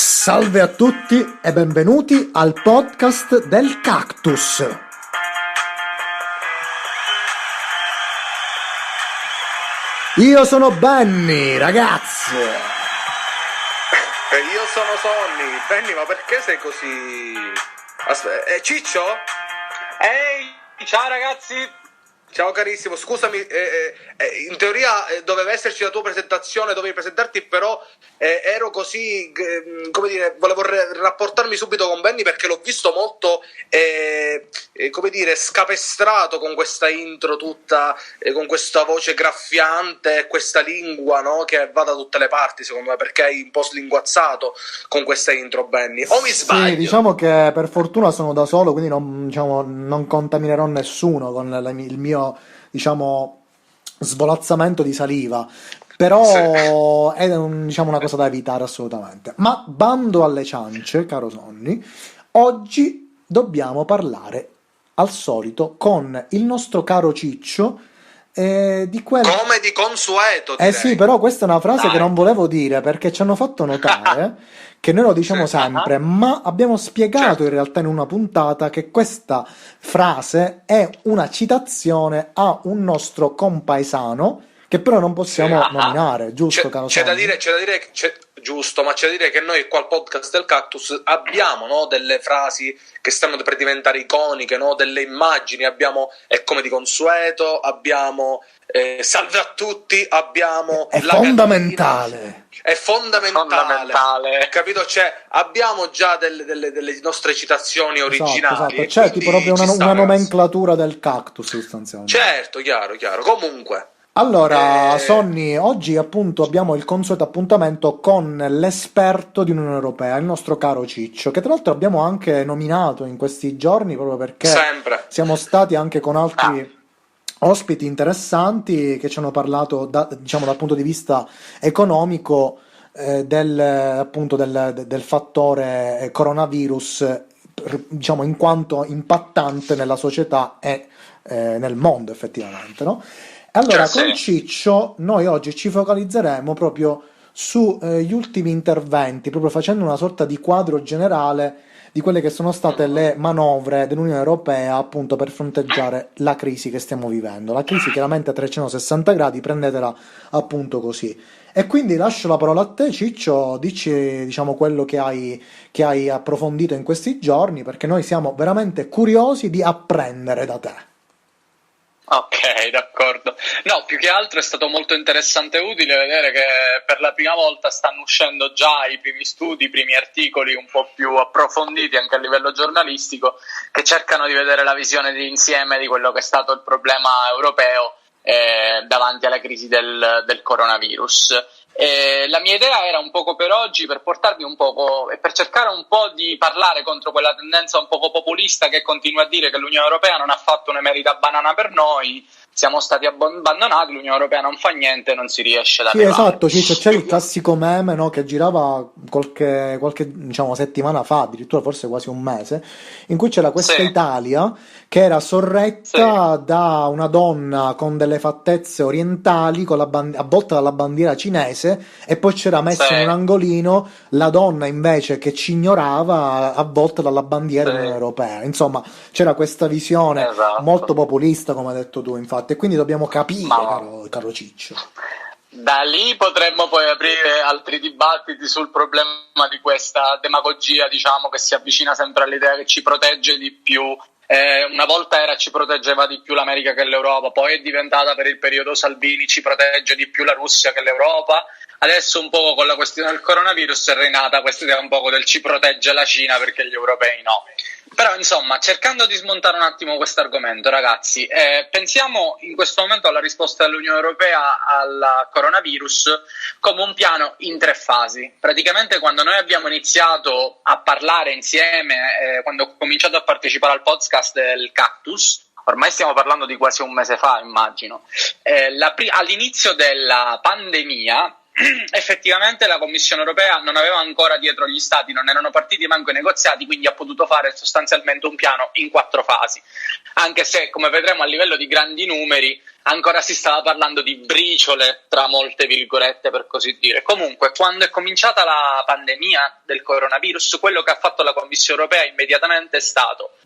Salve a tutti e benvenuti al podcast del Cactus. Io sono Benny, ragazzi. E io sono Sonny. Benny, ma perché sei così... Ciccio? Ehi, ciao ragazzi! Ciao carissimo, scusami, in teoria doveva esserci la tua presentazione, dovevi presentarti, però ero così, come dire, volevo rapportarmi subito con Benny perché l'ho visto molto, come dire, scapestrato con questa intro tutta, con questa voce graffiante, questa lingua, no, che va da tutte le parti secondo me, perché hai un po' slinguazzato con questa intro, Benny, o mi sbaglio? Sì, diciamo che per fortuna sono da solo, quindi non contaminerò nessuno con il mio, diciamo, svolazzamento di saliva. Però Sì. è una cosa da evitare assolutamente. Ma bando alle ciance, caro Sonny, oggi dobbiamo parlare al solito con il nostro caro Ciccio di quel... Come di consueto, direi. Sì, però questa è una frase che Dai. non volevo dire perché ci hanno fatto notare che noi lo diciamo Sì. sempre, ma abbiamo spiegato Certo. in realtà in una puntata che questa frase è una citazione a un nostro compaesano che però non possiamo Sì. nominare, giusto, caro C'è da Sonny? dire, giusto, ma c'è da dire che noi qua al podcast del Cactus abbiamo, no, delle frasi che stanno per diventare iconiche, no, delle immagini, abbiamo È come di consueto, abbiamo Salve a tutti, abbiamo È La fondamentale. Cantina. È fondamentale. Capito? Cioè, abbiamo già delle nostre citazioni originali. Esatto. E C'è quindi tipo proprio ci sta, una ragazzi. nomenclatura del cactus sostanzialmente. Certo, chiaro. Comunque. Allora, Eh, Sonny, oggi appunto abbiamo il consueto appuntamento con l'esperto di Unione Europea, il nostro caro Ciccio, che tra l'altro abbiamo anche nominato in questi giorni proprio perché sempre. siamo stati anche con altri ospiti interessanti che ci hanno parlato diciamo, dal punto di vista economico del fattore coronavirus, diciamo, in quanto impattante nella società e nel mondo effettivamente, no? Allora, Cioè, con Sì. Ciccio noi oggi ci focalizzeremo proprio sugli ultimi interventi, proprio facendo una sorta di quadro generale di quelle che sono state le manovre dell'Unione Europea appunto per fronteggiare la crisi che stiamo vivendo. La crisi chiaramente a 360 gradi, prendetela appunto così. E quindi lascio la parola a te, Ciccio, dici diciamo quello che hai approfondito in questi giorni, perché noi siamo veramente curiosi di apprendere da te. Ok, d'accordo. No, più che altro è stato molto interessante e utile vedere che per la prima volta stanno uscendo già i primi studi, i primi articoli un po' più approfonditi anche a livello giornalistico, che cercano di vedere la visione di insieme di quello che è stato il problema europeo davanti alla crisi del coronavirus. La mia idea era un poco per oggi, per portarvi un poco e per cercare un po' di parlare contro quella tendenza un poco populista che continua a dire che l'Unione Europea non ha fatto un'emerita banana per noi, siamo stati abbandonati, l'Unione Europea non fa niente, non si riesce da Sì, levare. esatto, Ciccio, c'è il classico meme, no, che girava qualche, diciamo, settimana fa, addirittura forse quasi un mese, in cui c'era questa Sì, Italia che era sì, sorretta da una donna con delle fattezze orientali, con avvolta dalla bandiera cinese, e poi c'era messa in un sì, angolino la donna invece che ci ignorava, avvolta dalla bandiera dell'Unione sì, Europea. Insomma, c'era questa visione molto esatto. populista, come hai detto tu, infatti, e quindi dobbiamo capire, Ma caro Ciccio. da lì potremmo poi aprire altri dibattiti sul problema di questa demagogia, diciamo, che si avvicina sempre all'idea che ci protegge di più. Una volta era ci proteggeva di più l'America che l'Europa, poi è diventata per il periodo Salvini ci protegge di più la Russia che l'Europa. Adesso un po' con la questione del coronavirus è reinata questa idea un po' del ci protegge la Cina perché gli europei no. Però insomma, cercando di smontare un attimo questo argomento, ragazzi, pensiamo in questo momento alla risposta dell'Unione Europea al coronavirus come un piano in 3 fasi. Praticamente quando noi abbiamo iniziato a parlare insieme, quando ho cominciato a partecipare al podcast del Cactus, ormai stiamo parlando di quasi un mese fa, immagino, all'inizio della pandemia effettivamente la Commissione europea non aveva ancora dietro gli stati, non erano partiti manco i negoziati, quindi ha potuto fare sostanzialmente un piano in 4 fasi, anche se, come vedremo, a livello di grandi numeri ancora si stava parlando di briciole, tra molte virgolette, per così dire. Comunque, quando è cominciata la pandemia del coronavirus, quello che ha fatto la Commissione europea immediatamente è stato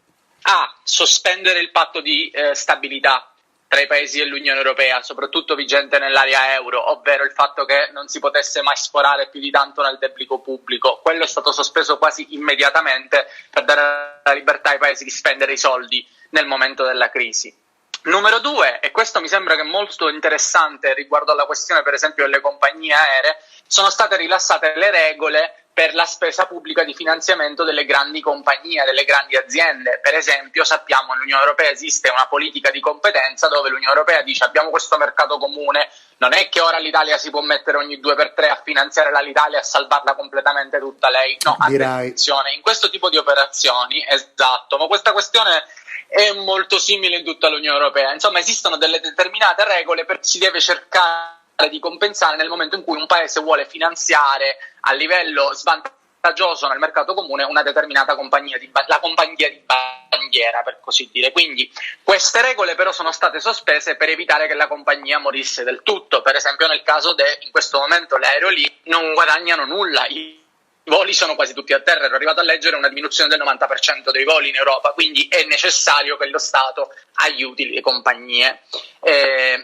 sospendere il patto di stabilità tra i paesi dell'Unione Europea, soprattutto vigente nell'area euro, ovvero il fatto che non si potesse mai sforare più di tanto nel debito pubblico. Quello è stato sospeso quasi immediatamente per dare la libertà ai paesi di spendere i soldi nel momento della crisi. Numero 2, e questo mi sembra che è molto interessante riguardo alla questione per esempio delle compagnie aeree, sono state rilassate le regole per la spesa pubblica di finanziamento delle grandi compagnie, delle grandi aziende. Per esempio, sappiamo che nell'Unione Europea esiste una politica di competenza dove l'Unione Europea dice abbiamo questo mercato comune, non è che ora l'Italia si può mettere ogni 2x3 a finanziare l'Italia e a salvarla completamente tutta lei. No, attenzione, in questo tipo di operazioni, esatto, ma questa questione è molto simile in tutta l'Unione Europea. Insomma, esistono delle determinate regole per cui si deve cercare di compensare nel momento in cui un paese vuole finanziare a livello svantaggioso nel mercato comune una determinata compagnia, la compagnia di bandiera, per così dire. Quindi queste regole però sono state sospese per evitare che la compagnia morisse del tutto. Per esempio nel caso in questo momento le aerolini non guadagnano nulla, i voli sono quasi tutti a terra, ero arrivato a leggere una diminuzione del 90% dei voli in Europa, quindi è necessario che lo Stato aiuti le compagnie.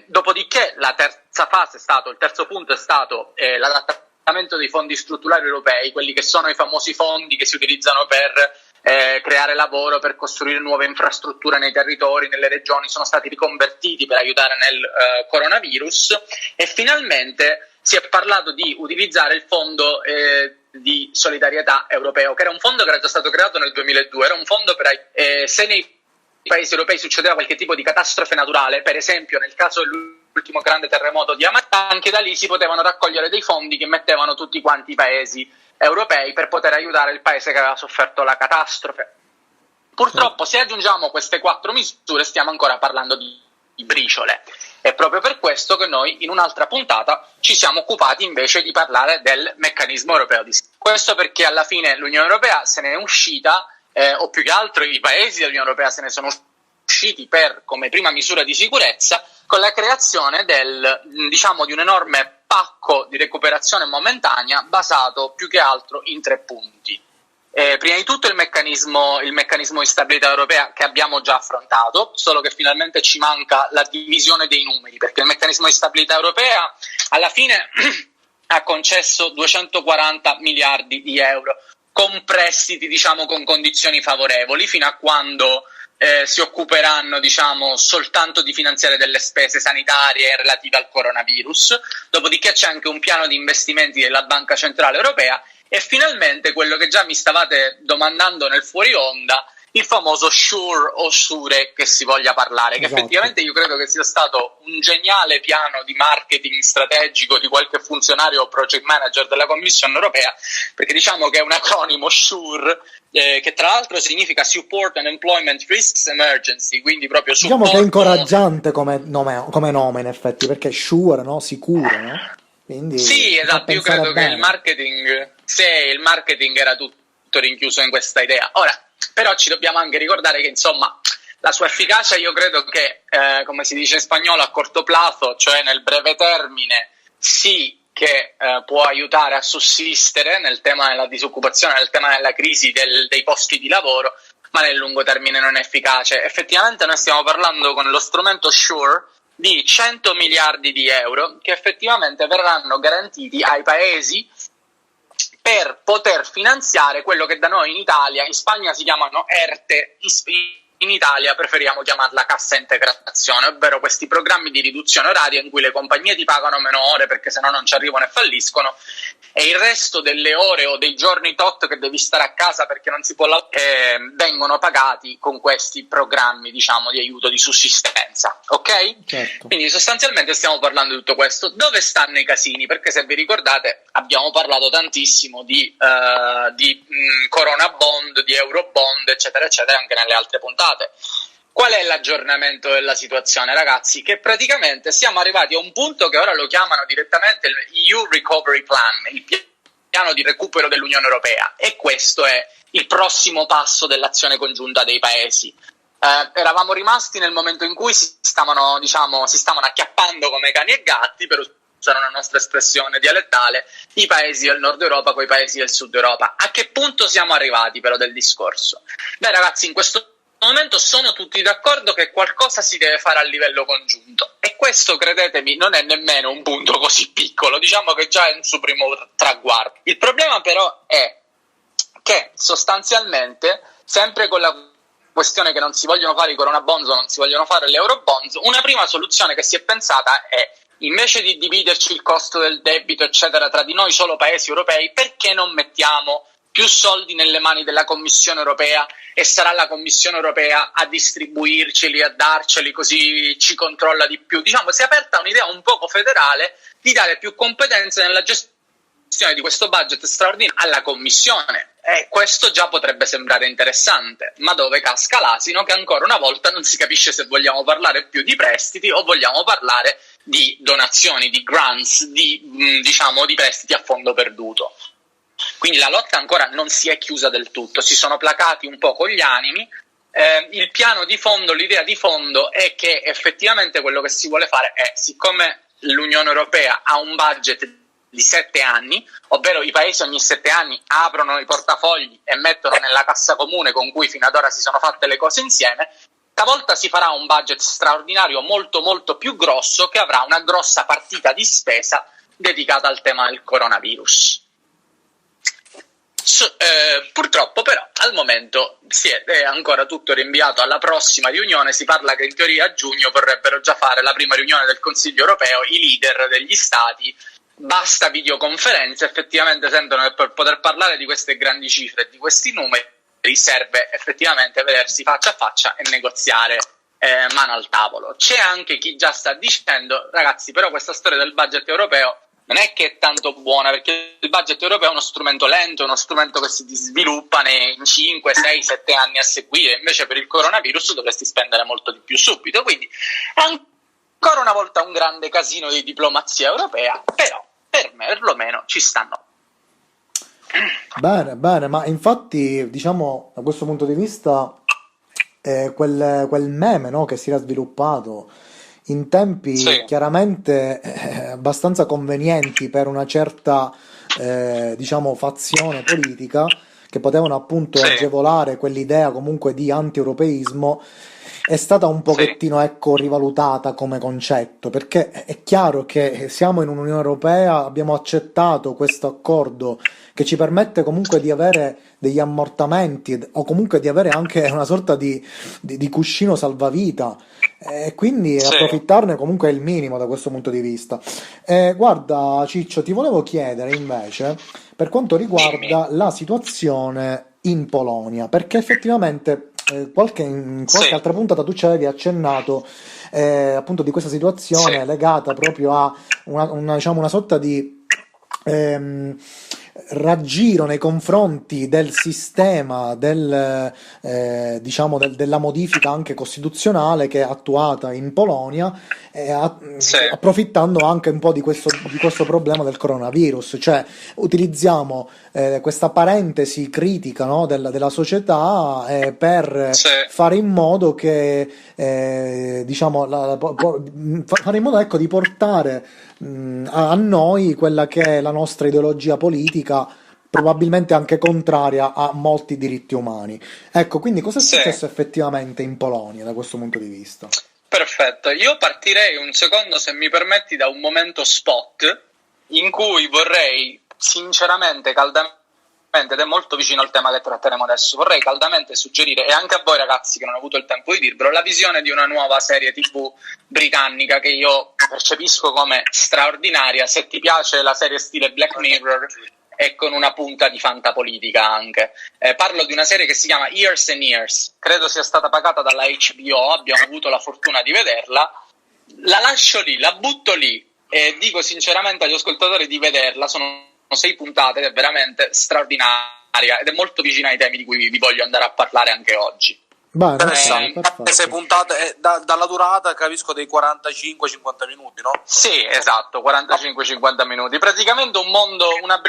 Dopodiché il terzo punto è stato l'adattamento dei fondi strutturali europei, quelli che sono i famosi fondi che si utilizzano per creare lavoro, per costruire nuove infrastrutture nei territori, nelle regioni, sono stati riconvertiti per aiutare nel coronavirus, e finalmente si è parlato di utilizzare il fondo di solidarietà europeo, che era un fondo che era già stato creato nel 2002, era un fondo per se nei paesi europei succedeva qualche tipo di catastrofe naturale, per esempio nel caso dell'ultimo grande terremoto di Amatà, anche da lì si potevano raccogliere dei fondi che mettevano tutti quanti i paesi europei per poter aiutare il paese che aveva sofferto la catastrofe. Purtroppo, se aggiungiamo queste 4 misure, stiamo ancora parlando di briciole. È proprio per questo che noi in un'altra puntata ci siamo occupati invece di parlare del meccanismo europeo di sicurezza. Questo perché alla fine l'Unione Europea se ne è uscita, o più che altro i paesi dell'Unione Europea se ne sono usciti come prima misura di sicurezza con la creazione di un enorme pacco di recuperazione momentanea basato più che altro in 3 punti. Prima di tutto il meccanismo di stabilità europea, che abbiamo già affrontato, solo che finalmente ci manca la divisione dei numeri, perché il meccanismo di stabilità europea alla fine ha concesso 240 miliardi di euro con prestiti, con condizioni favorevoli, fino a quando si occuperanno soltanto di finanziare delle spese sanitarie relative al coronavirus. Dopodiché c'è anche un piano di investimenti della Banca Centrale Europea. E finalmente quello che già mi stavate domandando nel fuori onda, il famoso SURE o SURE che si voglia parlare, che effettivamente io credo che sia stato un geniale piano di marketing strategico di qualche funzionario o project manager della Commissione Europea, perché diciamo che è un acronimo SURE, che tra l'altro significa Support and Employment Risks Emergency, quindi proprio supporto. Diciamo che è incoraggiante come nome in effetti, perché sure, no? Sicuro, no? Quindi sì, esatto, io credo che il marketing era tutto rinchiuso in questa idea. Ora, però ci dobbiamo anche ricordare che insomma la sua efficacia, io credo che, come si dice in spagnolo, a corto plazo, cioè nel breve termine, sì che può aiutare a sussistere nel tema della disoccupazione, nel tema della crisi dei posti di lavoro, ma nel lungo termine non è efficace. Effettivamente noi stiamo parlando con lo strumento SURE di 100 miliardi di euro che effettivamente verranno garantiti ai paesi per poter finanziare quello che da noi in Italia, in Spagna si chiamano ERTE, in Italia preferiamo chiamarla cassa integrazione, ovvero questi programmi di riduzione oraria in cui le compagnie ti pagano meno ore perché sennò non ci arrivano e falliscono, e il resto delle ore o dei giorni tot che devi stare a casa perché non si può vengono pagati con questi programmi, di aiuto di sussistenza, ok? Certo. Quindi sostanzialmente stiamo parlando di tutto questo. Dove stanno i casini? Perché se vi ricordate abbiamo parlato tantissimo di Corona Bond, di Euro Bond, eccetera, eccetera, anche nelle altre puntate. Qual è l'aggiornamento della situazione, ragazzi? Che praticamente siamo arrivati a un punto che ora lo chiamano direttamente il EU Recovery Plan, il piano di recupero dell'Unione Europea, e questo è il prossimo passo dell'azione congiunta dei paesi. Eravamo rimasti nel momento in cui si stavano acchiappando come cani e gatti, per usare una nostra espressione dialettale, i paesi del nord Europa con i paesi del sud Europa. A che punto siamo arrivati però del discorso? Beh, ragazzi, in questo momento sono tutti d'accordo che qualcosa si deve fare a livello congiunto, e questo, credetemi, non è nemmeno un punto così piccolo, diciamo che già è un suo primo traguardo. Il problema però è che sostanzialmente, sempre con la questione che non si vogliono fare i corona bonds o non si vogliono fare le euro bonds, una prima soluzione che si è pensata è, invece di dividerci il costo del debito eccetera tra di noi solo paesi europei, perché non mettiamo più soldi nelle mani della Commissione europea e sarà la Commissione europea a distribuirceli, a darceli, così ci controlla di più. Diciamo, si è aperta un'idea un poco federale di dare più competenze nella gestione di questo budget straordinario alla Commissione. E questo già potrebbe sembrare interessante, ma dove casca l'asino? Che ancora una volta non si capisce se vogliamo parlare più di prestiti o vogliamo parlare di donazioni, di grants, di prestiti a fondo perduto. Quindi la lotta ancora non si è chiusa del tutto, si sono placati un po' con gli animi. Il piano di fondo, l'idea di fondo è che effettivamente quello che si vuole fare è, siccome l'Unione Europea ha un budget di 7 anni, ovvero i paesi ogni 7 anni aprono i portafogli e mettono nella cassa comune con cui fino ad ora si sono fatte le cose insieme, stavolta si farà un budget straordinario molto molto più grosso, che avrà una grossa partita di spesa dedicata al tema del coronavirus. Purtroppo però al momento è ancora tutto rinviato alla prossima riunione. Si parla che in teoria a giugno vorrebbero già fare la prima riunione del Consiglio europeo i leader degli stati. Basta videoconferenze, effettivamente sentono che per poter parlare di queste grandi cifre e di questi numeri serve effettivamente vedersi faccia a faccia e negoziare mano al tavolo. C'è anche chi già sta dicendo, ragazzi, però questa storia del budget europeo non è che è tanto buona, perché il budget europeo è uno strumento lento, è uno strumento che si sviluppa in 5, 6, 7 anni a seguire, invece per il coronavirus dovresti spendere molto di più subito, quindi è ancora una volta un grande casino di diplomazia europea, però per me perlomeno ci stanno. Bene, bene, ma infatti, diciamo, da questo punto di vista, quel meme, no, che si era sviluppato in tempi Sì. chiaramente abbastanza convenienti per una certa, diciamo, fazione politica, che potevano appunto Sì. agevolare quell'idea comunque di anti-europeismo, è stata un pochettino, ecco, rivalutata come concetto, perché è chiaro che siamo in un'Unione Europea, abbiamo accettato questo accordo che ci permette comunque di avere degli ammortamenti o comunque di avere anche una sorta di cuscino salvavita, e quindi Sì. approfittarne comunque è il minimo da questo punto di vista. Guarda, Ciccio, ti volevo chiedere invece per quanto riguarda la situazione in Polonia, perché effettivamente in qualche Sì. altra puntata tu ci avevi accennato appunto di questa situazione Sì. legata proprio a diciamo, una sorta di raggiro nei confronti del sistema diciamo della modifica anche costituzionale che è attuata in Polonia, Sì. approfittando anche un po' di questo problema del coronavirus, cioè utilizziamo questa parentesi critica, no, della società per Sì. fare in modo che diciamo fare in modo, ecco, di portare a noi quella che è la nostra ideologia politica, probabilmente anche contraria a molti diritti umani. Ecco, quindi cosa è Sì. successo effettivamente in Polonia da questo punto di vista? Perfetto, io partirei un secondo, se mi permetti, da un momento spot in cui vorrei sinceramente, caldamente, ed è molto vicino al tema che tratteremo adesso, vorrei caldamente suggerire, e anche a voi ragazzi che non ho avuto il tempo di dirvelo, la visione di una nuova serie TV britannica che io percepisco come straordinaria. Se ti piace la serie stile Black Mirror e con una punta di fantapolitica anche. Parlo di una serie che si chiama Years and Years, credo sia stata pagata dalla HBO, abbiamo avuto la fortuna di vederla. La lascio lì, la butto lì e dico sinceramente agli ascoltatori di vederla. Sono 6 puntate ed è veramente straordinaria ed è molto vicina ai temi di cui vi voglio andare a parlare anche oggi. Bene, ok, Interessante. Sei perfetto. puntate, dalla durata capisco dei 45-50 minuti, no? Sì, esatto, 45-50 minuti. Praticamente un mondo, una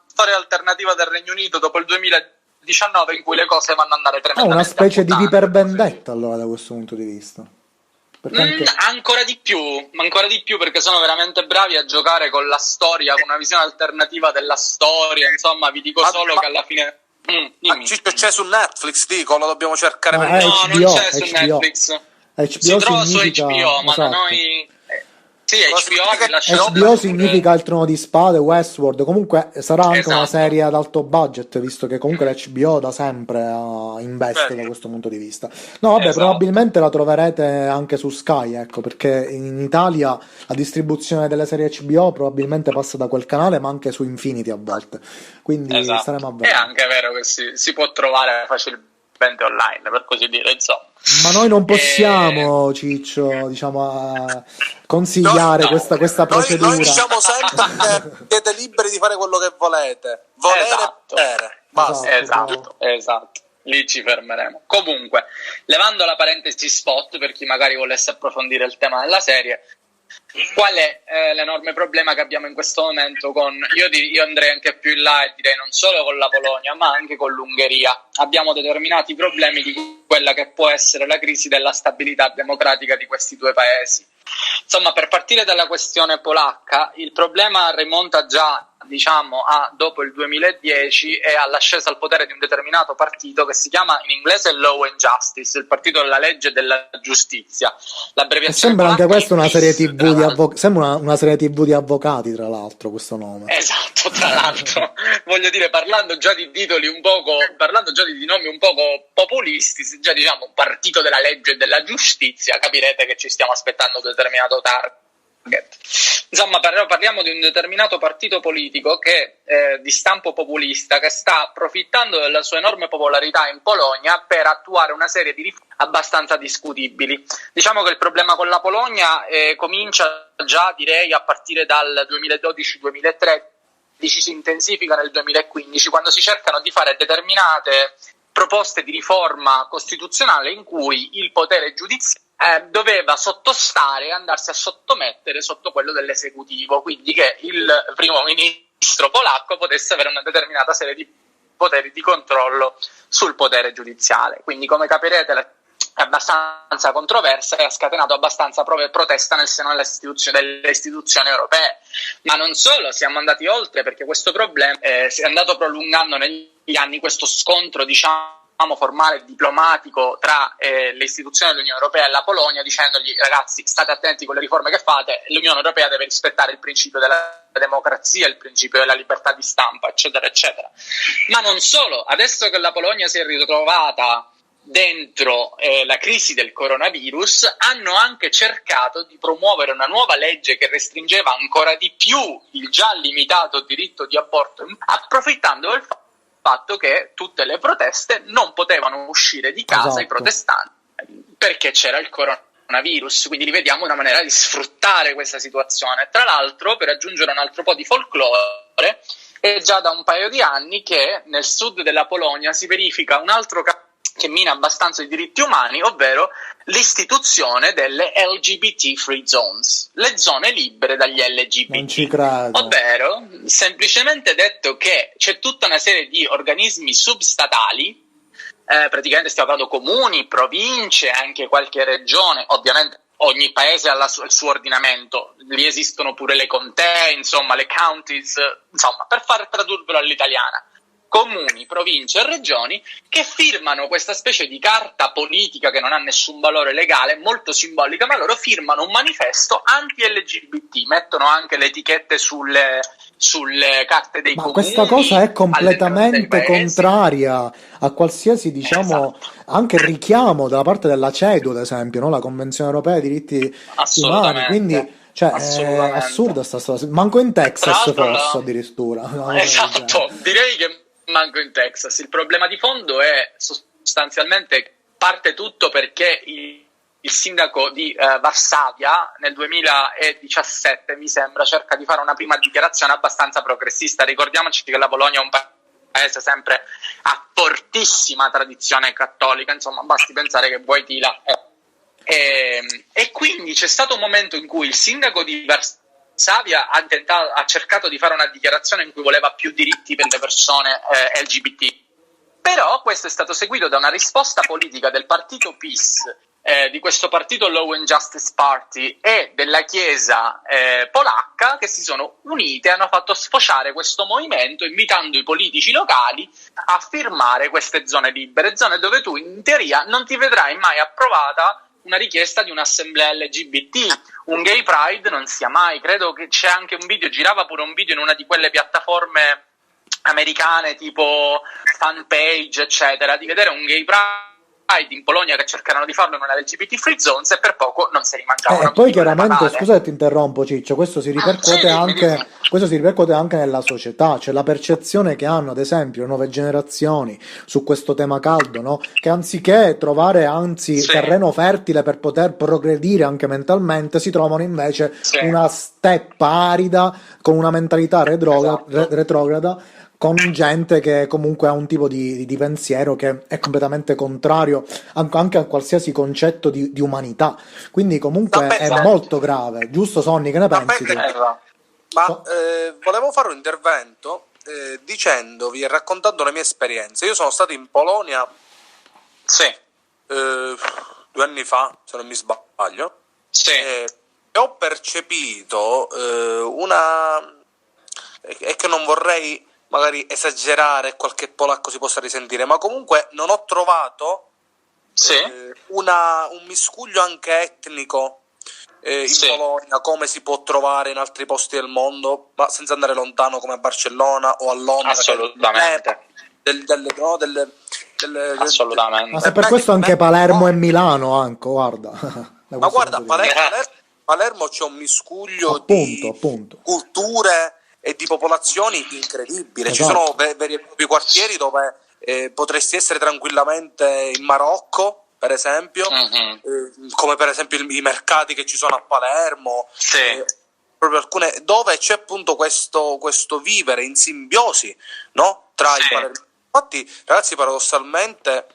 storia alternativa del Regno Unito dopo il 2019 in cui le cose vanno ad andare È tremendamente una specie a di puttane. Viper Vendetta allora da questo punto di vista. Perché anche... Ancora di più perché sono veramente bravi a giocare con la storia, con una visione alternativa della storia. Insomma, vi dico solo che alla fine. Dimmi. Ciccio, c'è su Netflix, dico, lo dobbiamo cercare No, per è No, HBO, non c'è su HBO. Netflix. HBO Si trova su significa... HBO, ma da esatto. noi. Sì, Cosa HBO significa rilascia HBO roba significa il Trono di Spade, Westworld, comunque sarà anche una Esatto. serie ad alto budget, visto che comunque l'HBO da sempre investe Certo. da questo punto di vista. No, vabbè, Esatto. probabilmente la troverete anche su Sky, ecco, perché in Italia la distribuzione delle serie HBO probabilmente passa da quel canale, ma anche su Infinity a volte. Quindi Esatto. staremo a È vedere. anche vero che si può trovare facilmente online, per così dire, insomma. Ma noi non possiamo, Ciccio, diciamo, consigliare No. questa procedura. Noi diciamo sempre che siete liberi di fare quello che volete. Volere Esatto. e potere. Basta. Esatto. Lì ci fermeremo. Comunque, levando la parentesi spot per chi magari volesse approfondire il tema della serie, qual è l'enorme problema che abbiamo in questo momento con io andrei anche più in là e direi non solo con la Polonia ma anche con l'Ungheria. Abbiamo determinati problemi di quella che può essere la crisi della stabilità democratica di questi due paesi. Insomma, per partire dalla questione polacca, il problema rimonta già, diciamo, a dopo il 2010 e all'ascesa al potere di un determinato partito che si chiama in inglese Law and Justice, il partito della legge e della giustizia. E L'abbreviazione sembra anche polacca è questa una serie PiS, TV tra di l'altro. sembra una serie TV di avvocati, tra l'altro, questo nome. Esatto, tra l'altro, voglio dire, parlando già di nomi un poco populisti, se già diciamo un partito della legge e della giustizia, capirete che ci stiamo aspettando un determinato target. Insomma, parliamo di un determinato partito politico che di stampo populista che sta approfittando della sua enorme popolarità in Polonia per attuare una serie di riforme abbastanza discutibili. Diciamo che il problema con la Polonia comincia già, direi, a partire dal 2012-2013, si intensifica nel 2015, quando si cercano di fare determinate proposte di riforma costituzionale in cui il potere giudiziario doveva sottostare e andarsi a sottomettere sotto quello dell'esecutivo, quindi che il primo ministro polacco potesse avere una determinata serie di poteri di controllo sul potere giudiziale. Quindi, come capirete, è abbastanza controversa e ha scatenato abbastanza protesta nel seno delle istituzioni europee. Ma non solo, siamo andati oltre, perché questo problema si è andato prolungando negli anni, questo scontro, diciamo, formale e diplomatico tra le istituzioni dell'Unione Europea e la Polonia, dicendogli: ragazzi, state attenti con le riforme che fate, l'Unione Europea deve rispettare il principio della democrazia, il principio della libertà di stampa, eccetera, eccetera. Ma non solo, adesso che la Polonia si è ritrovata dentro la crisi del coronavirus, hanno anche cercato di promuovere una nuova legge che restringeva ancora di più il già limitato diritto di aborto, approfittando del fatto che tutte le proteste non potevano uscire di casa, Esatto. I protestanti, perché c'era il coronavirus. Quindi rivediamo una maniera di sfruttare questa situazione. Tra l'altro, per aggiungere un altro po' di folklore, è già da un paio di anni che nel sud della Polonia si verifica un altro caso che mina abbastanza i diritti umani, ovvero l'istituzione delle LGBT free zones, le zone libere dagli LGBT. Non ci credo. Ovvero, semplicemente detto, che c'è tutta una serie di organismi substatali, praticamente stiamo parlando comuni, province, anche qualche regione, ovviamente ogni paese ha il suo ordinamento, lì esistono pure le contee, insomma le counties, insomma, per far tradurvelo all'italiana. Comuni, province e regioni che firmano questa specie di carta politica che non ha nessun valore legale, molto simbolica, ma loro firmano un manifesto anti-LGBT, mettono anche le etichette sulle carte dei comuni. Ma questa cosa è completamente all'interno dei paesi. contraria a qualsiasi, diciamo, Esatto. anche richiamo da parte della CEDU, ad esempio, no? La Convenzione Europea dei diritti umani. Assolutamente. Quindi, cioè, è Assolutamente. assurda sta storia. Manco in Tra Texas l'altro, forse, addirittura. Una cosa del esatto, genere. direi che manco in Texas. Il problema di fondo è sostanzialmente, parte tutto perché il sindaco di Varsavia nel 2017, mi sembra, cerca di fare una prima dichiarazione abbastanza progressista. Ricordiamoci che la Polonia è un paese sempre a fortissima tradizione cattolica, insomma basti pensare che Wojtyla e quindi c'è stato un momento in cui il sindaco di Varsavia ha cercato di fare una dichiarazione in cui voleva più diritti per le persone LGBT, però questo è stato seguito da una risposta politica del partito PiS, di questo partito Law and Justice Party e della Chiesa polacca, che si sono unite e hanno fatto sfociare questo movimento invitando i politici locali a firmare queste zone libere, zone dove tu in teoria non ti vedrai mai approvata una richiesta di un'assemblea LGBT, un gay pride non sia mai. Credo che c'è anche un video, girava pure un video in una di quelle piattaforme americane tipo Fanpage eccetera, di vedere un gay pride in Polonia che cercarono di farlo in una LGBT free zones e per poco non si rimangiavano. E poi chiaramente, scusa se ti interrompo Ciccio, questo si ripercuote anche nella società, cioè la percezione che hanno ad esempio le nuove generazioni su questo tema caldo, no? Che anziché trovare terreno fertile per poter progredire anche mentalmente, si trovano invece una steppa arida con una mentalità retrograda, con gente che comunque ha un tipo di pensiero che è completamente contrario anche a qualsiasi concetto di umanità. Quindi comunque è molto grave. Giusto, Sonny, che ne pensi tu? Volevo fare un intervento dicendovi e raccontando le mie esperienze. Io sono stato in Polonia 2 anni fa, se non mi sbaglio, e ho percepito e che non vorrei magari esagerare, qualche polacco si possa risentire, ma comunque non ho trovato un miscuglio anche etnico in Polonia, come si può trovare in altri posti del mondo, ma senza andare lontano come a Barcellona o a Londra. Assolutamente. Assolutamente. Ma se per questo anche Palermo e Milano, anche, guarda. Ma guarda, Palermo c'è un miscuglio di culture e di popolazioni incredibile. Ci sono veri e propri quartieri dove potresti essere tranquillamente in Marocco, per esempio, come per esempio i mercati che ci sono a Palermo, proprio alcune dove c'è appunto questo vivere in simbiosi, no? Tra i palermitani. Infatti, ragazzi, paradossalmente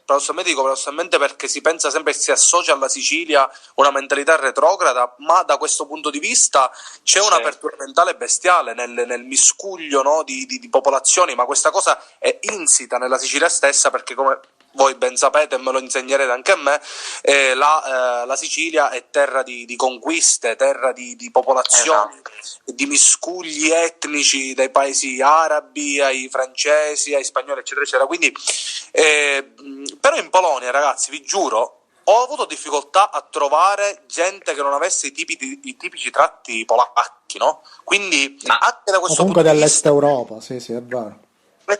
perché si pensa sempre che si associa alla Sicilia una mentalità retrograda, ma da questo punto di vista c'è un'apertura mentale bestiale nel miscuglio, no, di popolazioni, ma questa cosa è insita nella Sicilia stessa, perché come voi ben sapete e me lo insegnerete anche a me, la Sicilia è terra di conquiste, terra di popolazioni, di miscugli etnici dai paesi arabi ai francesi, ai spagnoli eccetera eccetera. Quindi però in Polonia, ragazzi, vi giuro, ho avuto difficoltà a trovare gente che non avesse i tipici tratti polacchi, no? Quindi anche da questo comunque punto di dell'est vista, Europa, sì, è vero. Ma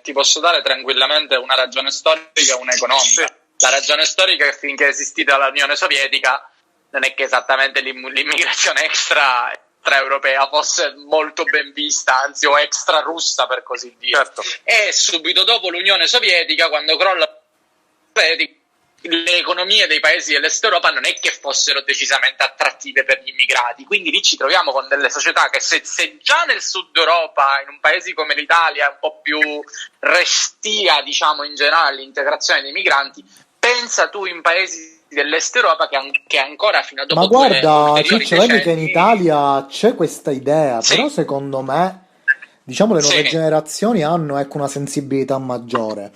ti posso dare tranquillamente una ragione storica e una economica. La ragione storica è che finché è esistita l'Unione Sovietica non è che esattamente l'immigrazione extraeuropea fosse molto ben vista, anzi, o extra russa per così dire. E subito dopo l'Unione Sovietica, quando crolla le economie dei paesi dell'est Europa non è che fossero decisamente attrattive per gli immigrati, quindi lì ci troviamo con delle società che se già nel sud Europa, in un paese come l'Italia, è un po' più restia, diciamo, in generale l'integrazione dei migranti, pensa tu in paesi dell'est Europa che ancora fino a dopo. Ma guarda, Ciccio, vedi che in Italia c'è questa idea, però secondo me, diciamo, le nuove generazioni hanno una sensibilità maggiore.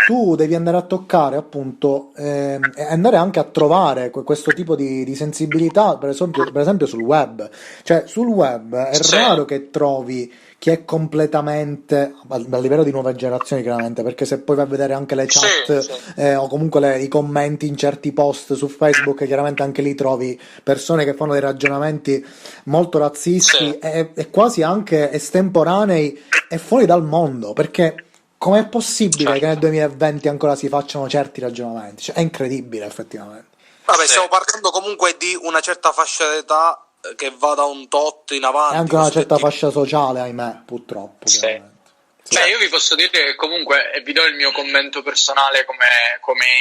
Tu devi andare a toccare, appunto, e andare anche a trovare questo tipo di sensibilità, per esempio sul web. Cioè, sul web è raro che trovi chi è completamente, a livello di nuove generazioni chiaramente, perché se poi vai a vedere anche le chat o comunque i commenti in certi post su Facebook, chiaramente anche lì trovi persone che fanno dei ragionamenti molto razzisti e quasi anche estemporanei e fuori dal mondo, perché com'è possibile che nel 2020 ancora si facciano certi ragionamenti? Cioè, è incredibile, effettivamente. Vabbè, stiamo parlando comunque di una certa fascia d'età che va da un tot in avanti. E anche una certa fascia sociale, ahimè, purtroppo. Beh, io vi posso dire che comunque, e vi do il mio commento personale come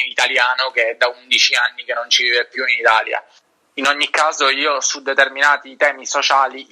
italiano che è da 11 anni che non ci vive più in Italia. In ogni caso, io su determinati temi sociali,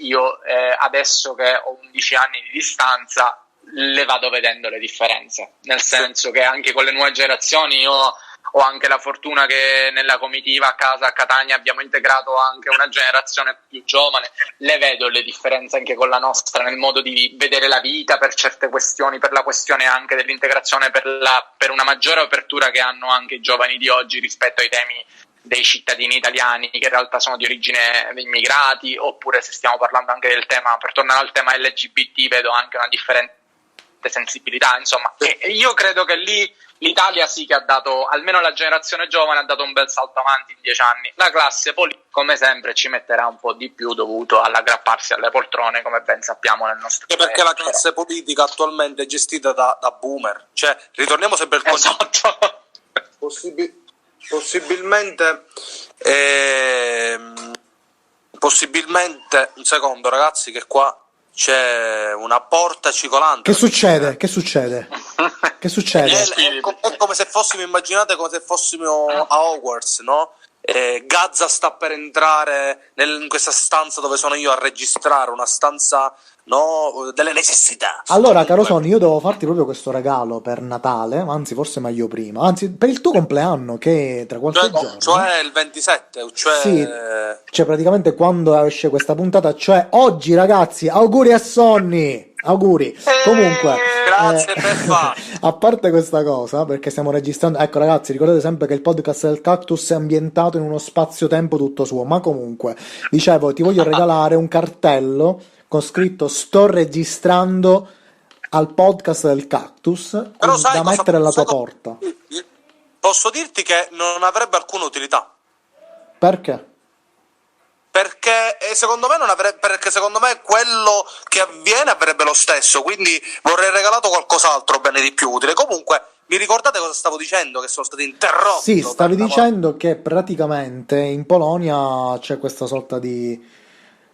adesso che ho 11 anni di distanza, le vado vedendo le differenze, nel senso che anche con le nuove generazioni io ho anche la fortuna che nella comitiva a casa a Catania abbiamo integrato anche una generazione più giovane, le vedo le differenze anche con la nostra nel modo di vedere la vita per certe questioni, per la questione anche dell'integrazione, per una maggiore apertura che hanno anche i giovani di oggi rispetto ai temi dei cittadini italiani che in realtà sono di origine di immigrati, oppure se stiamo parlando anche del tema, per tornare al tema LGBT, vedo anche una differente sensibilità, insomma. E io credo che lì l'Italia sì che ha dato, almeno la generazione giovane ha dato un bel salto avanti in 10 anni. La classe politica, come sempre, ci metterà un po' di più dovuto all'aggrapparsi alle poltrone, come ben sappiamo nel nostro paese. Perché la classe politica attualmente è gestita da boomer, cioè ritorniamo sempre al concetto. Esatto. Possibilmente un secondo, ragazzi, che qua c'è una porta cicolante. Che succede? Che succede? Che succede? È come se fossimo, immaginate come se fossimo a Hogwarts, no? Gazza sta per entrare in questa stanza dove sono io a registrare, una stanza, no, delle necessità. Allora, caro Sonny, io devo farti proprio questo regalo per Natale, anzi forse meglio prima, anzi per il tuo compleanno che è tra qualche giorno. Cioè il 27, cioè... Sì, cioè praticamente quando esce questa puntata, cioè oggi ragazzi, auguri a Sonny, auguri. Comunque, grazie Beffa. a parte questa cosa, perché stiamo registrando, ecco ragazzi, ricordate sempre che il podcast del Cactus è ambientato in uno spazio-tempo tutto suo, ma comunque, dicevo, ti voglio regalare un cartello con scritto sto registrando al podcast del Cactus, Però sai da cosa mettere alla tua posso porta. Posso dirti che non avrebbe alcuna utilità. Perché? Perché secondo me perché secondo me quello che avviene avrebbe lo stesso, quindi vorrei regalato qualcos'altro bene di più utile. Comunque, mi ricordate cosa stavo dicendo? Che sono stato interrotto. Sì, stavi dicendo che praticamente in Polonia c'è questa sorta di...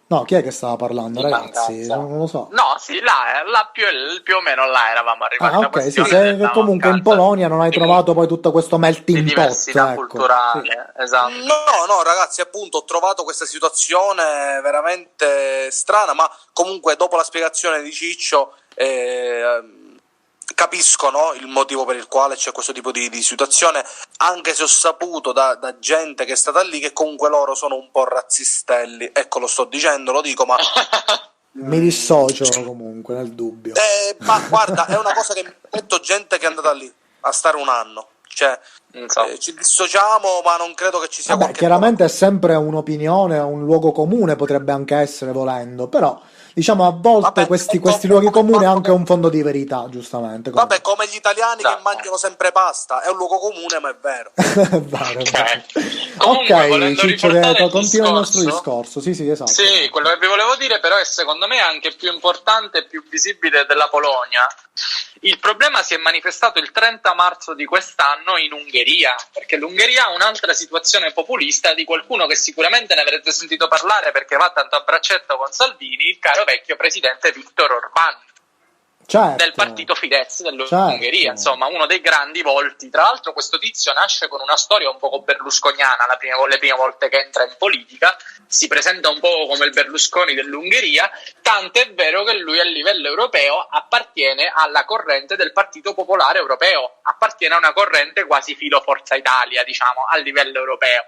No, chi è che stava parlando, ragazzi? Non lo so. No, sì, là più o meno là eravamo arrivati. Ah, ok, sì, che comunque in Polonia non hai trovato poi tutto questo melting di pot, diversità ecco. culturale, Sì. esatto. No, ragazzi, appunto, ho trovato questa situazione veramente strana, ma comunque dopo la spiegazione di Ciccio capisco, no, il motivo per il quale c'è questo tipo di situazione, anche se ho saputo da gente che è stata lì che comunque loro sono un po' razzistelli. Ecco, lo sto dicendo, lo dico, ma... Mi dissocio comunque nel dubbio. Ma guarda, è una cosa che mi ha detto gente che è andata lì a stare un anno. Cioè, ci dissociamo, ma non credo che ci sia Vabbè, chiaramente è sempre un'opinione, un luogo comune potrebbe anche essere, volendo, però diciamo a volte questi luoghi comuni hanno anche un fondo di verità, giustamente. Vabbè, come gli italiani che mangiano sempre pasta, è un luogo comune, ma è vero. È vero, Comunque, Ciccio, continua il nostro discorso. Sì, esatto. Sì, quello che vi volevo dire però è secondo me anche più importante e più visibile della Polonia. Il problema si è manifestato il 30 marzo di quest'anno in Ungheria, perché l'Ungheria ha un'altra situazione populista di qualcuno che sicuramente ne avrete sentito parlare perché va tanto a braccetto con Salvini, il caro vecchio presidente Viktor Orbán. Certo, del partito Fidesz dell'Ungheria, insomma uno dei grandi volti. Tra l'altro questo tizio nasce con una storia un poco berlusconiana, le prime volte che entra in politica si presenta un po' come il Berlusconi dell'Ungheria, tanto è vero che lui a livello europeo appartiene alla corrente del Partito Popolare Europeo, appartiene a una corrente quasi filo Forza Italia, diciamo, a livello europeo.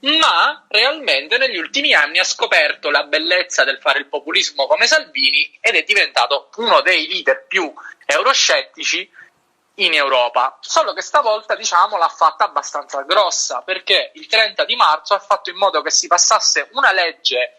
Ma realmente negli ultimi anni ha scoperto la bellezza del fare il populismo come Salvini ed è diventato uno dei leader più euroscettici in Europa. Solo che stavolta, diciamo, l'ha fatta abbastanza grossa, perché il 30 di marzo ha fatto in modo che si passasse una legge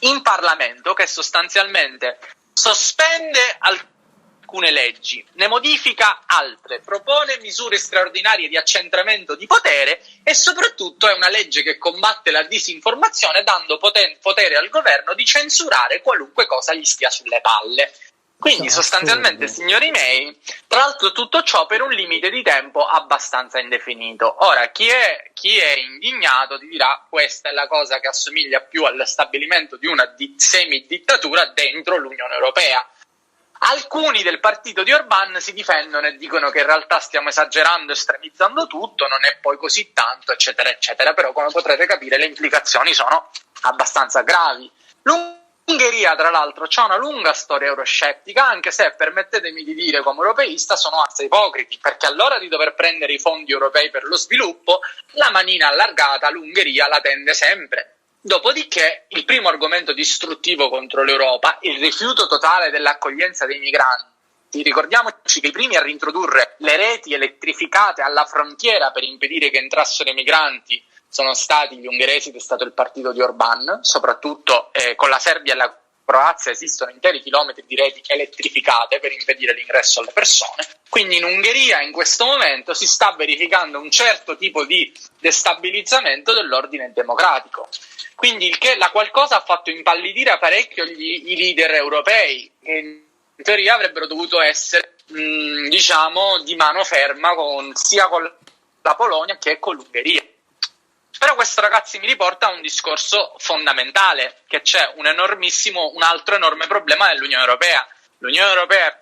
in Parlamento che sostanzialmente sospende alcune leggi, ne modifica altre, propone misure straordinarie di accentramento di potere e soprattutto è una legge che combatte la disinformazione dando potere al governo di censurare qualunque cosa gli stia sulle palle. Quindi sostanzialmente, signori miei, tra l'altro tutto ciò per un limite di tempo abbastanza indefinito. Ora, chi è indignato ti dirà questa è la cosa che assomiglia più allo stabilimento di una semi-dittatura dentro l'Unione Europea. Alcuni del partito di Orbán si difendono e dicono che in realtà stiamo esagerando, estremizzando tutto, non è poi così tanto, eccetera, eccetera. Però, come potrete capire, le implicazioni sono abbastanza gravi. L'Ungheria, tra l'altro, ha una lunga storia euroscettica, anche se, permettetemi di dire come europeista, sono assai ipocriti, perché all'ora di dover prendere i fondi europei per lo sviluppo, la manina allargata l'Ungheria la tende sempre. Dopodiché, il primo argomento distruttivo contro l'Europa, il rifiuto totale dell'accoglienza dei migranti. Ricordiamoci che i primi a reintrodurre le reti elettrificate alla frontiera per impedire che entrassero i migranti sono stati gli ungheresi, ed è stato il partito di Orbán, soprattutto con la Serbia e la Croazia esistono interi chilometri di reti elettrificate per impedire l'ingresso alle persone. Quindi in Ungheria in questo momento si sta verificando un certo tipo di destabilizzamento dell'ordine democratico. Quindi la qualcosa ha fatto impallidire parecchio i leader europei, che in teoria avrebbero dovuto essere, diciamo, di mano ferma sia con la Polonia che con l'Ungheria. Però questo, ragazzi, mi riporta a un discorso fondamentale, che c'è un altro enorme problema dell'Unione Europea. L'Unione Europea è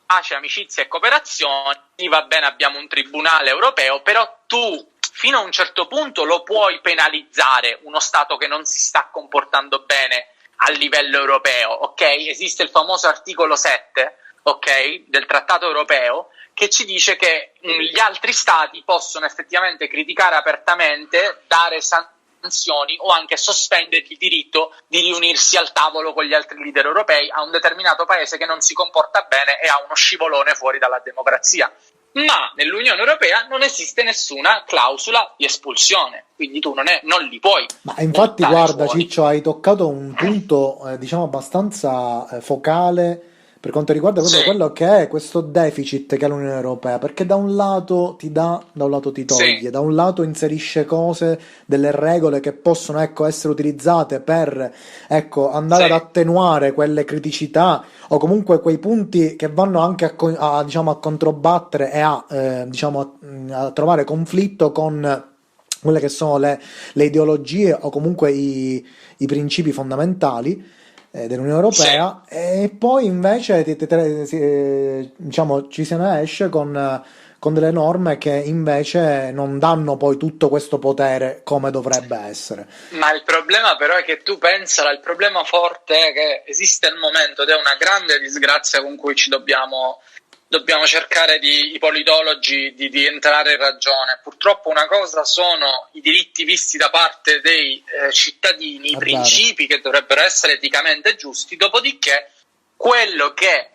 pace, amicizia e cooperazione, va bene, abbiamo un tribunale europeo, però tu fino a un certo punto lo puoi penalizzare uno Stato che non si sta comportando bene a livello europeo, ok? Esiste il famoso articolo 7, ok, del Trattato europeo, che ci dice che gli altri stati possono effettivamente criticare apertamente, dare sanzioni o anche sospendere il diritto di riunirsi al tavolo con gli altri leader europei a un determinato paese che non si comporta bene e ha uno scivolone fuori dalla democrazia. Ma nell'Unione Europea non esiste nessuna clausola di espulsione, quindi tu non li puoi. Ma infatti, guarda, fuori. Ciccio, hai toccato un punto, diciamo, abbastanza focale per quanto riguarda proprio quello che è questo deficit che ha l'Unione Europea, perché da un lato ti dà, da un lato ti toglie, da un lato inserisce cose, delle regole che possono, ecco, essere utilizzate per, ecco, andare ad attenuare quelle criticità o comunque quei punti che vanno anche diciamo, a controbattere e diciamo, a trovare conflitto con quelle che sono le ideologie o comunque i principi fondamentali dell'Unione Europea, e poi invece diciamo, ci se ne esce con delle norme che invece non danno poi tutto questo potere come dovrebbe essere. Ma il problema però è che tu pensala, il problema forte è che esiste al momento, ed è una grande disgrazia con cui ci dobbiamo cercare i politologi di entrare in ragione. Purtroppo una cosa sono i diritti visti da parte dei cittadini, i principi che dovrebbero essere eticamente giusti, dopodiché quello che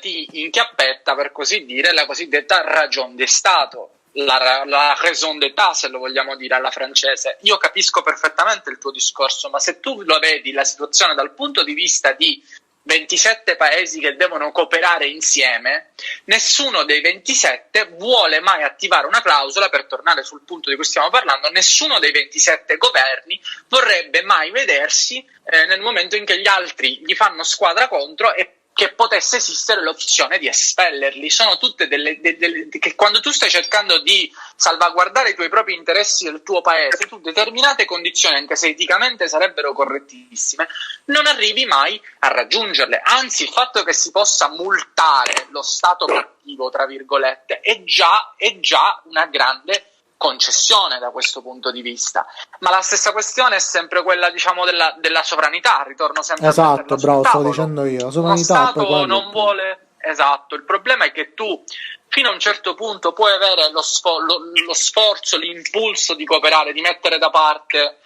ti inchiappetta, per così dire, è la cosiddetta ragion de Stato, la raison d'état, se lo vogliamo dire alla francese. Io capisco perfettamente il tuo discorso, ma se tu lo vedi la situazione dal punto di vista di 27 paesi che devono cooperare insieme, nessuno dei 27 vuole mai attivare una clausola, per tornare sul punto di cui stiamo parlando, nessuno dei 27 governi vorrebbe mai vedersi nel momento in che gli altri gli fanno squadra contro e che potesse esistere l'opzione di espellerli. Sono tutte che quando tu stai cercando di salvaguardare i tuoi propri interessi del tuo paese, tu determinate condizioni, anche se eticamente sarebbero correttissime, non arrivi mai a raggiungerle. Anzi, il fatto che si possa multare lo Stato cattivo, tra virgolette, è già una grande concessione da questo punto di vista. Ma la stessa questione è sempre quella, diciamo, della sovranità. Ritorno sempre esatto, bravo, stavo tavolo. dicendo io, la sovranità. Uno Stato non vuole, esatto, il problema è che tu fino a un certo punto puoi avere lo sforzo, l'impulso di cooperare, di mettere da parte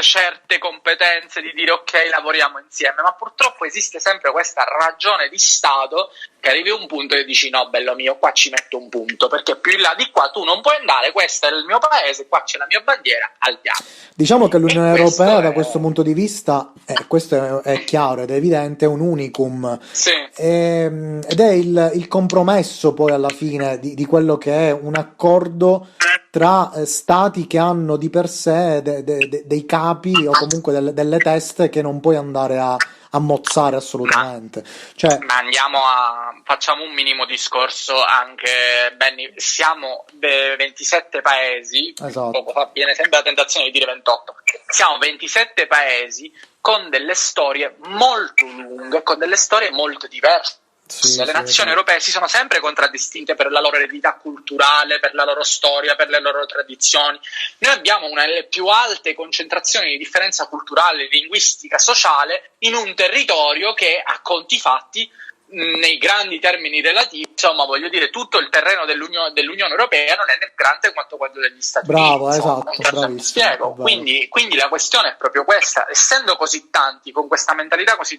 certe competenze, di dire ok, lavoriamo insieme, ma purtroppo esiste sempre questa ragione di Stato che arrivi a un punto e dici no, bello mio, qua ci metto un punto, perché più in là di qua tu non puoi andare, questo è il mio paese, qua c'è la mia bandiera, andiamo. Diciamo che l'Unione Europea da questo punto di vista, questo è chiaro ed è evidente, è un unicum, ed è il compromesso poi alla fine di quello che è un accordo tra stati che hanno di per sé dei capi o comunque delle teste che non puoi andare a mozzare assolutamente. Ma facciamo un minimo discorso anche, Benny, siamo 27 paesi, poco fa viene sempre la tentazione di dire 28, siamo 27 paesi con delle storie molto lunghe, con delle storie molto diverse. Sì, le nazioni europee si sono sempre contraddistinte per la loro eredità culturale, per la loro storia, per le loro tradizioni. Noi abbiamo una delle più alte concentrazioni di differenza culturale, linguistica, sociale in un territorio che, a conti fatti, nei grandi termini relativi, insomma, voglio dire, tutto il terreno dell'Unione Europea non è né grande quanto quello degli Stati Uniti. Bravo, Insomma, esatto, bravissimo. spiego. Quindi la questione è proprio questa: essendo così tanti, con questa mentalità così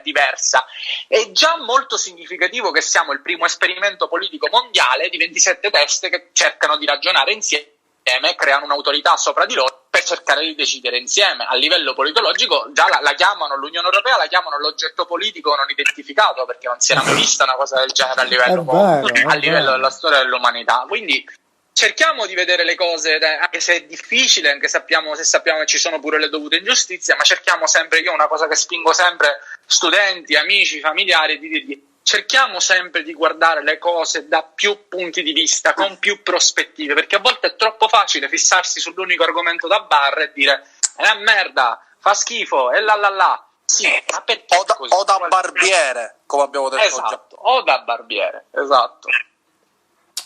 diversa, è già molto significativo che siamo il primo esperimento politico mondiale di 27 teste che cercano di ragionare insieme e creano un'autorità sopra di loro per cercare di decidere insieme. A livello politologico già la chiamano, l'Unione Europea la chiamano l'oggetto politico non identificato, perché non si era mai vista una cosa del genere a livello della storia dell'umanità. Quindi cerchiamo di vedere le cose, anche se è difficile, anche se sappiamo che ci sono pure le dovute ingiustizie, ma cerchiamo sempre, io una cosa che spingo sempre studenti, amici, familiari, di dirgli: cerchiamo sempre di guardare le cose da più punti di vista, con più prospettive, perché a volte è troppo facile fissarsi sull'unico argomento da bar e dire è una merda, fa schifo, e là. Sì, ma perché o da barbiere, come abbiamo detto. Esatto, o da barbiere, esatto.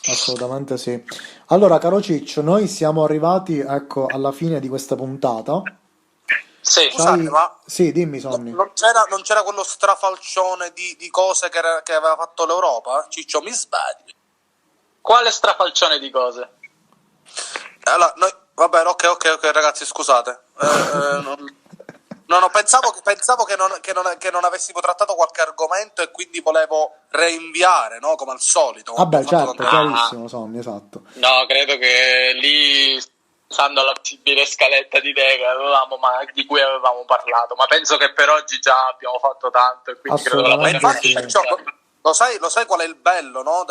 Assolutamente sì. Allora, caro Ciccio, noi siamo arrivati, ecco, alla fine di questa puntata. Sì. Scusate, ma sì, dimmi, Sonny. non c'era quello strafalcione di cose che aveva fatto l'Europa? Ciccio, mi sbagli? Quale strafalcione di cose? Allora, vabbè, ok, ragazzi, scusate. Pensavo che non avessimo trattato qualche argomento e quindi volevo rinviare, no? Come al solito. Vabbè, certo, chiarissimo, Sonny, esatto. No, credo che lì, stando alla possibile scaletta di Tega, di cui avevamo parlato, ma penso che per oggi già abbiamo fatto tanto e quindi credo che la Assolutamente sì. Lo sai qual è il bello, no?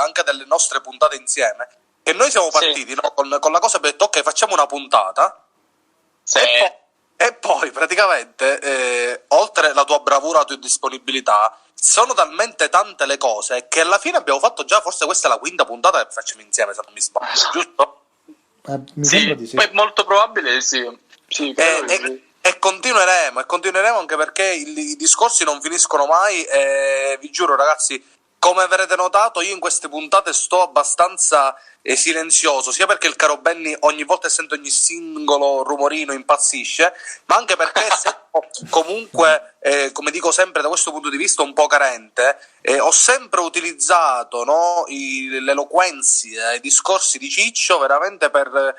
Anche delle nostre puntate insieme? Che noi siamo partiti, no? Con la cosa, abbiamo detto ok, facciamo una puntata, e poi praticamente oltre la tua bravura, la tua disponibilità, sono talmente tante le cose che alla fine abbiamo fatto già, forse questa è la quinta puntata che facciamo insieme, se non mi sbaglio, giusto? Mi sembra di sì. Molto probabile sì. E continueremo anche perché i discorsi non finiscono mai, e vi giuro, ragazzi, come avrete notato, io in queste puntate sto abbastanza silenzioso, sia perché il caro Benny ogni volta che sento ogni singolo rumorino impazzisce, ma anche perché comunque, come dico sempre, da questo punto di vista un po' carente, ho sempre utilizzato, no, l'eloquenza, i discorsi di Ciccio veramente per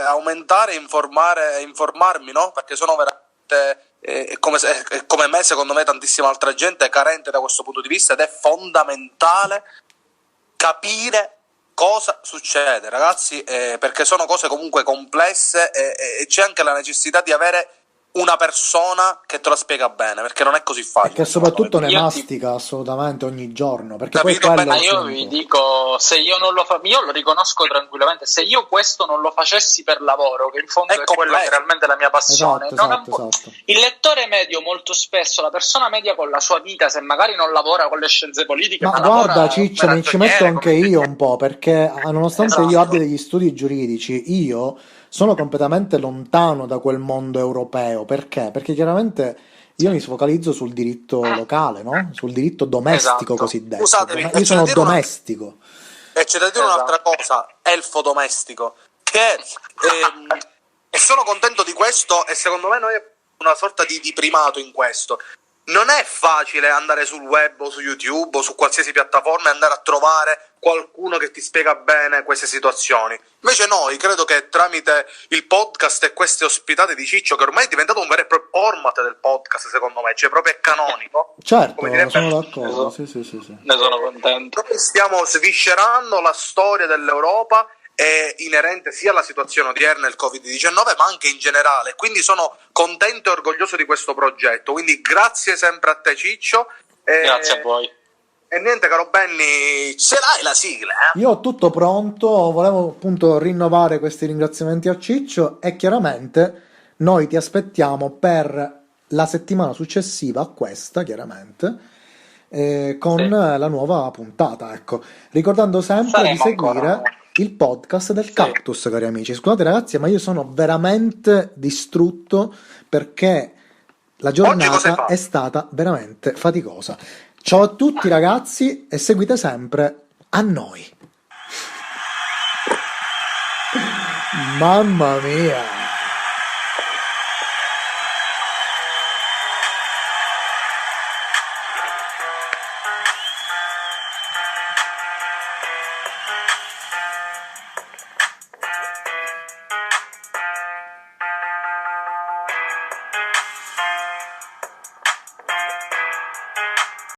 aumentare e informarmi, no? Perché sono veramente, come me, secondo me, tantissima altra gente è carente da questo punto di vista, ed è fondamentale capire cosa succede, ragazzi, perché sono cose comunque complesse, e c'è anche la necessità di avere una persona che te la spiega bene, perché non è così facile. Che soprattutto ne mastica assolutamente ogni giorno, perché poi ma io vi dico, se io non lo io lo riconosco tranquillamente, se io questo non lo facessi per lavoro, che in fondo è quella che realmente la mia passione, esatto. Il lettore medio molto spesso, la persona media con la sua vita, se magari non lavora con le scienze politiche, ma guarda Ciccio, mi ci metto anche io un po', perché nonostante io abbia degli studi giuridici, io sono completamente lontano da quel mondo europeo. Perché? Perché chiaramente io mi focalizzo sul diritto locale, no? Sul diritto domestico cosiddetto. Scusatemi, io sono domestico. E c'è da dire un'altra cosa, elfo domestico, che e sono contento di questo, e secondo me noi abbiamo una sorta di primato in questo. Non è facile andare sul web o su YouTube o su qualsiasi piattaforma e andare a trovare qualcuno che ti spiega bene queste situazioni. Invece noi, credo che tramite il podcast e queste ospitate di Ciccio, che ormai è diventato un vero e proprio format del podcast, secondo me, cioè proprio è canonico. Certo, sono d'accordo, sì. Ne sono contento. Noi stiamo sviscerando la storia dell'Europa, è inerente sia alla situazione odierna, il Covid-19, ma anche in generale. Quindi sono contento e orgoglioso di questo progetto. Quindi grazie sempre a te, Ciccio. Grazie a voi. E niente, caro Benny, ce l'hai la sigla? Io ho tutto pronto, volevo appunto rinnovare questi ringraziamenti a Ciccio, e chiaramente noi ti aspettiamo per la settimana successiva a questa, chiaramente, con la nuova puntata, ecco. Ricordando sempre di seguire il podcast del Cactus, cari amici. Scusate ragazzi, ma io sono veramente distrutto perché la giornata è stata veramente faticosa. Ciao a tutti ragazzi e seguite sempre a noi. Mamma mia.